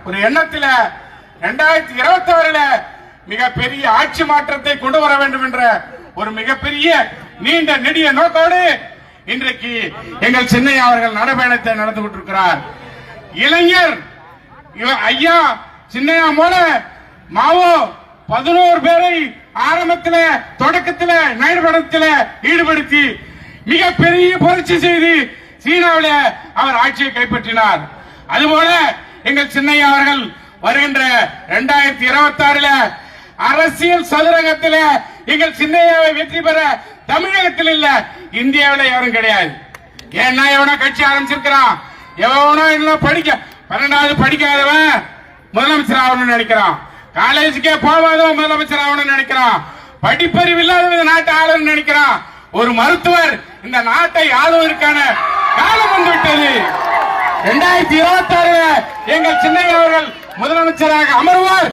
ஒரு எண்ணத்தில் 2026 மிகப்பெரிய ஆட்சி மாற்றத்தை கொண்டு வர வேண்டும் என்ற ஒரு மிகப்பெரிய நீண்ட நெடிய நோக்கோடு இன்றைக்கு எங்கள் சின்னையா அவர்கள் நடைபயணத்தை நடந்து கொண்டிருக்கிறார். இளைஞர் ஐயா சின்னையா மூல மாவோ 11 பேரை ஆரம்பத்தில் தொடக்கத்தில் நடைபயணத்தில் ஈடுபடுத்தி மிகப்பெரிய புரட்சி செய்து சீனாவில் அவர் ஆட்சியை கைப்பற்றினார். அதுபோல எங்கள் சின்னையா அவர்கள் வருகின்ற 2026 அரசியல் சதுரங்கத்தில் எங்கள் சின்னையாவை வெற்றி பெற தமிழகத்தில் இல்ல இந்தியாவில் யாரும் கிடையாது. ஏன்னா எவனோ கட்சி ஆரம்பிச்சிருக்கிறான், எவனோ என்ன படிக்க 12வது படிக்காதவன் முதலமைச்சர் ஆகணும்னு நினைக்கிறான், காலேஜுக்கே போவாதவன் முதலமைச்சர் ஆகணும்னு நினைக்கிறான், படிப்பறிவு இல்லாத நாட்டை ஆளணும்னு நினைக்கிறான். ஒரு மருத்துவர் இந்த நாட்டை ஆளுவதற்கான காலம் வந்துவிட்டது. 2026 எங்கள் சின்னையா அவர்கள் முதலமைச்சராக அமர்வார்.